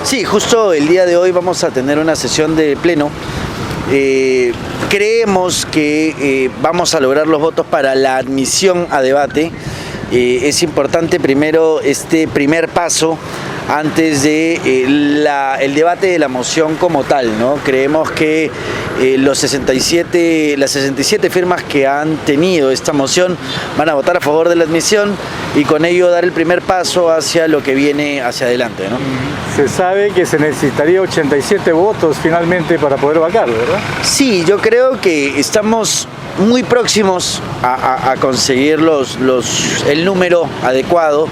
Sí, justo el día de hoy vamos a tener una sesión de pleno. Creemos que vamos a lograr los votos para la admisión a debate. Es importante primero este primer paso antes de el debate de la moción como tal, ¿no? Creemos que las 67 firmas que han tenido esta moción van a votar a favor de la admisión y con ello dar el primer paso hacia lo que viene hacia adelante, ¿no? Se sabe que se necesitaría 87 votos finalmente para poder vacarlo, ¿verdad? Sí, yo creo que estamos muy próximos a conseguir el número adecuado.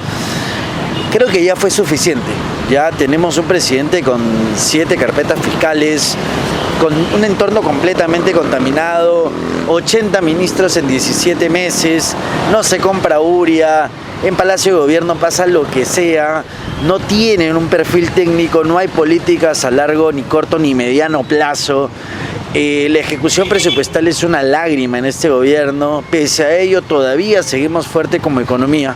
Creo que ya fue suficiente. Ya tenemos un presidente con 7 carpetas fiscales, con un entorno completamente contaminado, 80 ministros en 17 meses, no se compra urea, en Palacio de Gobierno pasa lo que sea, no tienen un perfil técnico, no hay políticas a largo, ni corto, ni mediano plazo. La ejecución presupuestal es una lágrima en este gobierno, pese a ello todavía seguimos fuerte como economía,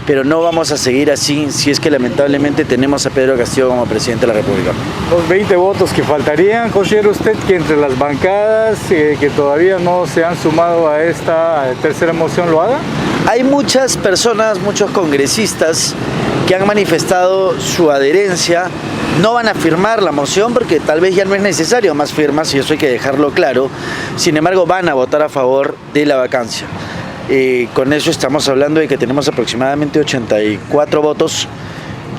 pero no vamos a seguir así si es que lamentablemente tenemos a Pedro Castillo como presidente de la República. Los 20 votos que faltarían, ¿considera usted que entre las bancadas que todavía no se han sumado a esta tercera moción lo haga? Hay muchas personas, muchos congresistas que han manifestado su adherencia. No van a firmar la moción porque tal vez ya no es necesario más firmas y eso hay que dejarlo claro. Sin embargo, van a votar a favor de la vacancia. Con eso estamos hablando de que tenemos aproximadamente 84 votos.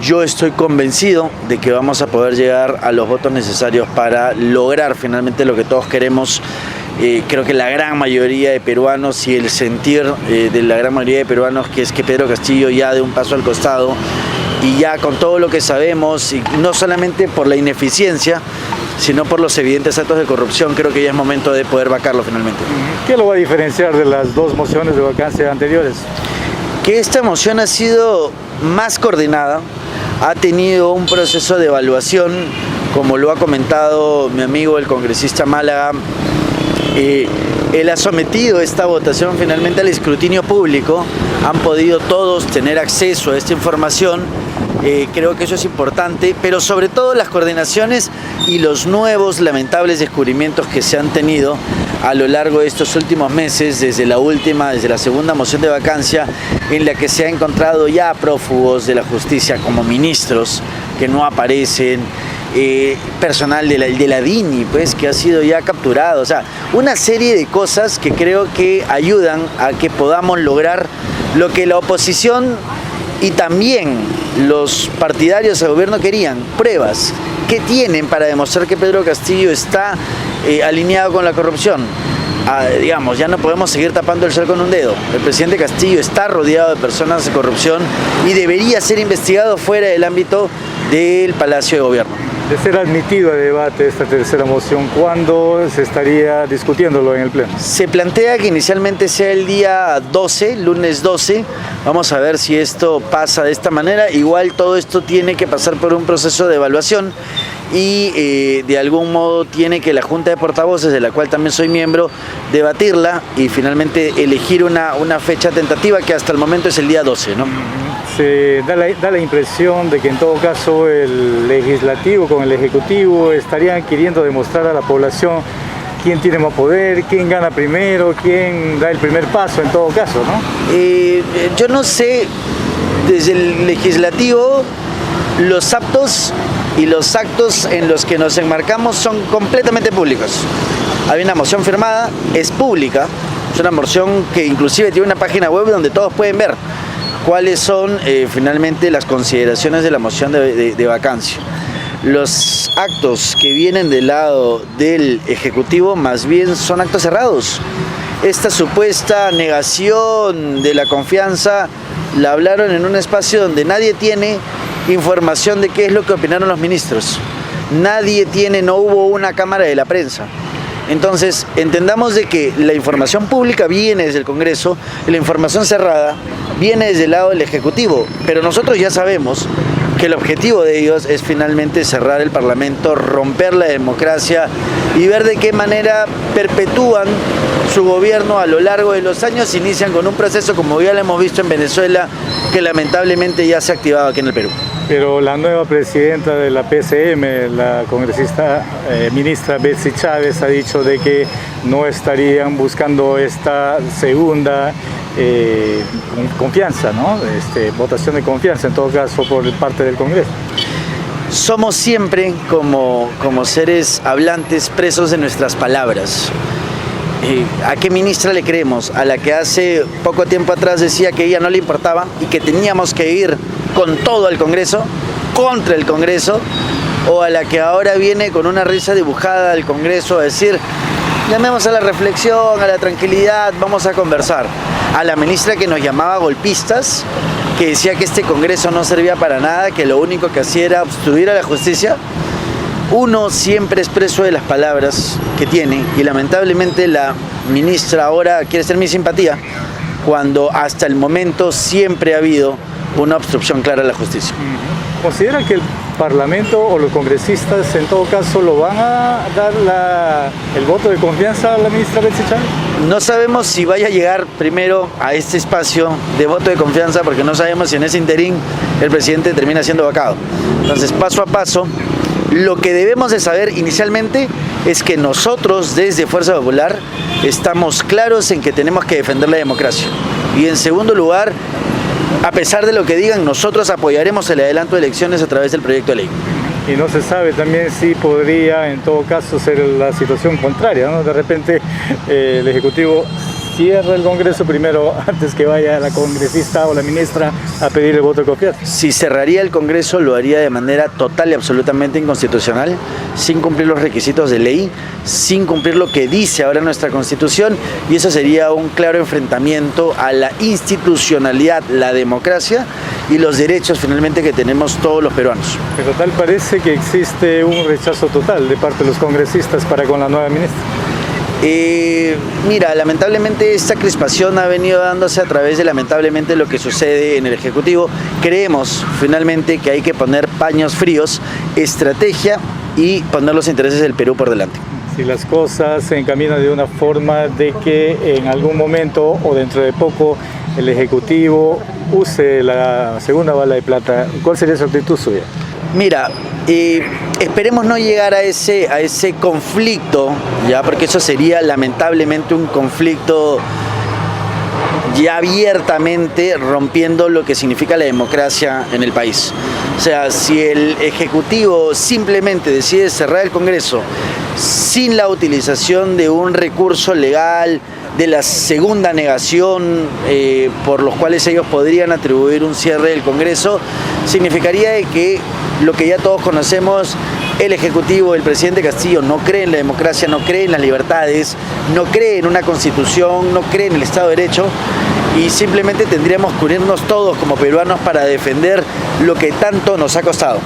Yo estoy convencido de que vamos a poder llegar a los votos necesarios para lograr finalmente lo que todos queremos. Creo que la gran mayoría de peruanos y el sentir de la gran mayoría de peruanos que es que Pedro Castillo ya dé un paso al costado y ya con todo lo que sabemos, y no solamente por la ineficiencia, sino por los evidentes actos de corrupción, creo que ya es momento de poder vacarlo finalmente. ¿Qué lo va a diferenciar de las dos mociones de vacancia anteriores? Que esta moción ha sido más coordinada, ha tenido un proceso de evaluación, como lo ha comentado mi amigo el congresista Málaga. Él ha sometido esta votación finalmente al escrutinio público, han podido todos tener acceso a esta información. Creo que eso es importante, pero sobre todo las coordinaciones y los nuevos lamentables descubrimientos que se han tenido a lo largo de estos últimos meses, desde la segunda moción de vacancia, en la que se ha encontrado ya prófugos de la justicia como ministros que no aparecen, personal de la DINI, pues, que ha sido ya capturado, o sea, una serie de cosas que creo que ayudan a que podamos lograr lo que la oposición y también los partidarios del gobierno querían, pruebas. ¿Qué tienen para demostrar que Pedro Castillo está alineado con la corrupción? Digamos, ya no podemos seguir tapando el sol con un dedo. El presidente Castillo está rodeado de personas de corrupción y debería ser investigado fuera del ámbito del Palacio de Gobierno. De ser admitido a debate esta tercera moción, ¿cuándo se estaría discutiéndolo en el Pleno? Se plantea que inicialmente sea el día 12, lunes 12. Vamos a ver si esto pasa de esta manera. Igual todo esto tiene que pasar por un proceso de evaluación y de algún modo tiene que la Junta de Portavoces, de la cual también soy miembro, debatirla y finalmente elegir una fecha tentativa que hasta el momento es el día 12, ¿no? Se da la impresión de que en todo caso el legislativo con el ejecutivo estarían queriendo demostrar a la población quién tiene más poder, quién gana primero, quién da el primer paso en todo caso, ¿no? Yo no sé, desde el legislativo los actos y los actos en los que nos enmarcamos son completamente públicos. Hay una moción firmada, es pública, es una moción que inclusive tiene una página web donde todos pueden ver cuáles son finalmente las consideraciones de la moción de vacancia. Los actos que vienen del lado del Ejecutivo más bien son actos cerrados. Esta supuesta negación de la confianza la hablaron en un espacio donde nadie tiene información de qué es lo que opinaron los ministros. No hubo una cámara de la prensa. Entonces, entendamos de que la información pública viene desde el Congreso y la información cerrada viene desde el lado del Ejecutivo, pero nosotros ya sabemos que el objetivo de ellos es finalmente cerrar el Parlamento, romper la democracia y ver de qué manera perpetúan su gobierno a lo largo de los años. Inician con un proceso, como ya lo hemos visto en Venezuela, que lamentablemente ya se ha activado aquí en el Perú. Pero la nueva presidenta de la PCM, la congresista ministra Betsy Chávez, ha dicho de que no estarían buscando esta segunda confianza, ¿no? Votación de confianza, en todo caso, por parte del Congreso. Somos siempre, como seres hablantes, presos de nuestras palabras. ¿A qué ministra le creemos? ¿A la que hace poco tiempo atrás decía que a ella no le importaba y que teníamos que ir con todo al Congreso, contra el Congreso? ¿O a la que ahora viene con una risa dibujada al Congreso a decir, llamemos a la reflexión, a la tranquilidad, vamos a conversar? A la ministra que nos llamaba golpistas, que decía que este Congreso no servía para nada, que lo único que hacía era obstruir a la justicia. Uno siempre es preso de las palabras que tiene y lamentablemente la ministra ahora quiere ser mi simpatía cuando hasta el momento siempre ha habido una obstrucción clara a la justicia. ¿Considera que el Parlamento o los congresistas en todo caso lo van a dar el voto de confianza a la ministra Betsy Chávez? No sabemos si vaya a llegar primero a este espacio de voto de confianza porque no sabemos si en ese interín el presidente termina siendo vacado. Entonces, paso a paso, lo que debemos de saber inicialmente es que nosotros desde Fuerza Popular estamos claros en que tenemos que defender la democracia. Y en segundo lugar, a pesar de lo que digan, nosotros apoyaremos el adelanto de elecciones a través del proyecto de ley. Y no se sabe también si podría en todo caso ser la situación contraria, ¿no? De repente el Ejecutivo cierra el Congreso primero antes que vaya la congresista o la ministra a pedir el voto de confianza. Si cerraría el Congreso lo haría de manera total y absolutamente inconstitucional, sin cumplir los requisitos de ley, sin cumplir lo que dice ahora nuestra Constitución, y eso sería un claro enfrentamiento a la institucionalidad, la democracia y los derechos finalmente que tenemos todos los peruanos. Pero tal parece que existe un rechazo total de parte de los congresistas para con la nueva ministra. Mira, lamentablemente esta crispación ha venido dándose a través de lamentablemente lo que sucede en el Ejecutivo. Creemos finalmente que hay que poner paños fríos, estrategia y poner los intereses del Perú por delante. Si las cosas se encaminan de una forma de que en algún momento o dentro de poco el Ejecutivo use la segunda bala de plata, ¿cuál sería su actitud suya? Mira, esperemos no llegar a ese conflicto, ya, porque eso sería lamentablemente un conflicto ya abiertamente rompiendo lo que significa la democracia en el país. O sea, si el Ejecutivo simplemente decide cerrar el Congreso sin la utilización de un recurso legal, de la segunda negación por los cuales ellos podrían atribuir un cierre del Congreso, significaría de que lo que ya todos conocemos, el Ejecutivo, el presidente Castillo no cree en la democracia, no cree en las libertades, no cree en una constitución, no cree en el Estado de Derecho, y simplemente tendríamos que unirnos todos como peruanos para defender lo que tanto nos ha costado,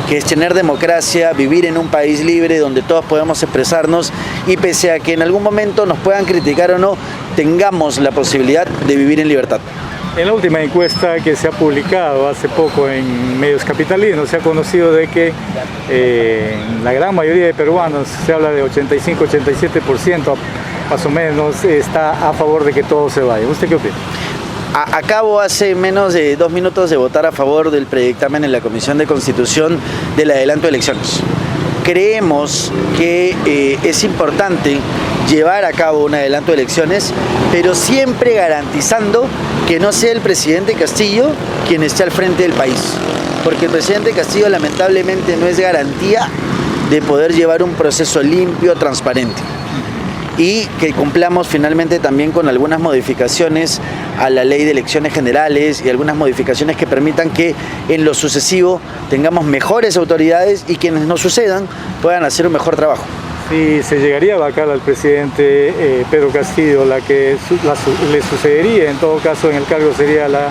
que es tener democracia, vivir en un país libre donde todos podemos expresarnos y pese a que en algún momento nos puedan criticar o no, tengamos la posibilidad de vivir en libertad. En la última encuesta que se ha publicado hace poco en medios capitalinos se ha conocido de que la gran mayoría de peruanos, se habla de 85-87% más o menos, está a favor de que todo se vaya. ¿Usted qué opina? Acabo hace menos de 2 minutos de votar a favor del predictamen en la Comisión de Constitución del adelanto de elecciones. Creemos que es importante llevar a cabo un adelanto de elecciones, pero siempre garantizando que no sea el presidente Castillo quien esté al frente del país, porque el presidente Castillo lamentablemente no es garantía de poder llevar un proceso limpio, transparente, y que cumplamos finalmente también con algunas modificaciones a la ley de elecciones generales y algunas modificaciones que permitan que en lo sucesivo tengamos mejores autoridades y quienes nos sucedan puedan hacer un mejor trabajo. Si se llegaría a vacar al presidente Pedro Castillo, la que le sucedería en todo caso en el cargo sería la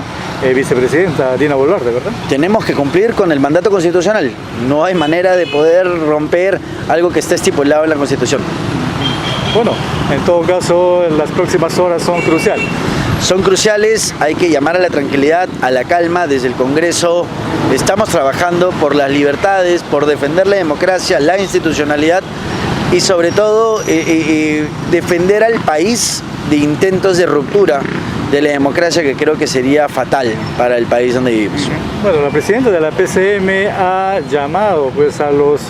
vicepresidenta Dina Boluarte, ¿verdad? Tenemos que cumplir con el mandato constitucional. No hay manera de poder romper algo que está estipulado en la Constitución. Bueno, en todo caso, las próximas horas son cruciales. Son cruciales, hay que llamar a la tranquilidad, a la calma. Desde el Congreso estamos trabajando por las libertades, por defender la democracia, la institucionalidad y sobre todo defender al país de intentos de ruptura de la democracia que creo que sería fatal para el país donde vivimos. Bueno, la presidenta de la PCM ha llamado pues, a los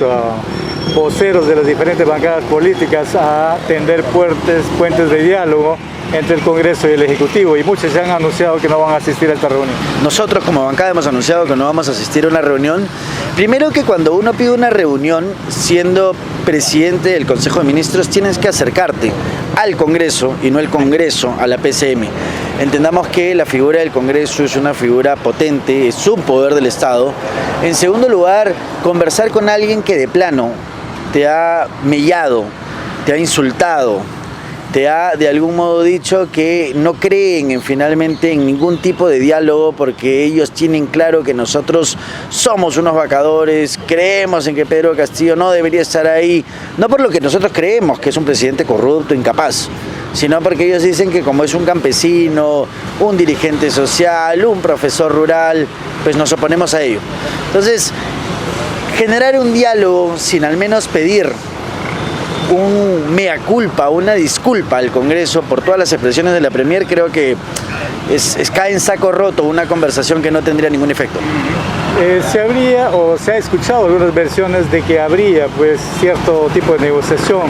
voceros de las diferentes bancadas políticas a tender puentes de diálogo entre el Congreso y el Ejecutivo, y muchos ya han anunciado que no van a asistir a esta reunión. Nosotros como bancada hemos anunciado que no vamos a asistir a una reunión. Primero, que cuando uno pide una reunión, siendo presidente del Consejo de Ministros, tienes que acercarte al Congreso y no el Congreso a la PCM. Entendamos que la figura del Congreso es una figura potente, es un poder del Estado. En segundo lugar, conversar con alguien que de plano te ha mellado, te ha insultado, te ha de algún modo dicho que no creen finalmente en ningún tipo de diálogo, porque ellos tienen claro que nosotros somos unos vacadores, creemos en que Pedro Castillo no debería estar ahí, no por lo que nosotros creemos que es un presidente corrupto, incapaz, sino porque ellos dicen que como es un campesino, un dirigente social, un profesor rural, pues nos oponemos a ello. Entonces, generar un diálogo sin al menos pedir un mea culpa, una disculpa al Congreso por todas las expresiones de la Premier, creo que cae en saco roto una conversación que no tendría ningún efecto. Se habría o se ha escuchado algunas versiones de que habría pues cierto tipo de negociación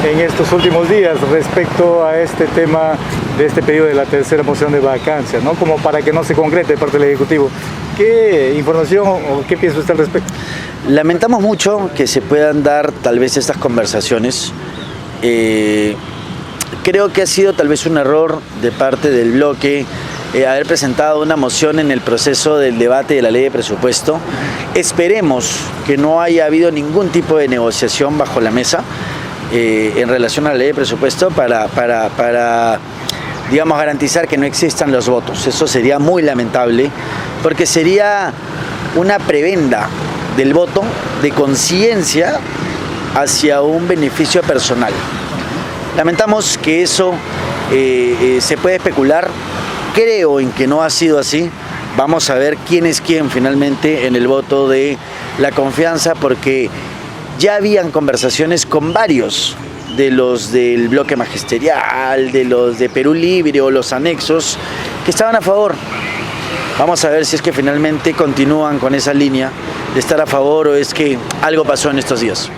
en estos últimos días respecto a este tema de este pedido de la tercera moción de vacancia, ¿no? Como para que no se concrete de parte del Ejecutivo. ¿Qué información o qué piensa usted al respecto? Lamentamos mucho que se puedan dar tal vez estas conversaciones. Creo que ha sido tal vez un error de parte del bloque haber presentado una moción en el proceso del debate de la ley de presupuesto. Esperemos que no haya habido ningún tipo de negociación bajo la mesa en relación a la ley de presupuesto para digamos, garantizar que no existan los votos. Eso sería muy lamentable, porque sería una prebenda del voto de conciencia hacia un beneficio personal. Lamentamos que eso se puede especular. Creo en que no ha sido así. Vamos a ver quién es quién finalmente en el voto de la confianza, porque ya habían conversaciones con varios de los del bloque magisterial, de los de Perú Libre o los anexos, que estaban a favor. Vamos a ver si es que finalmente continúan con esa línea de estar a favor o es que algo pasó en estos días.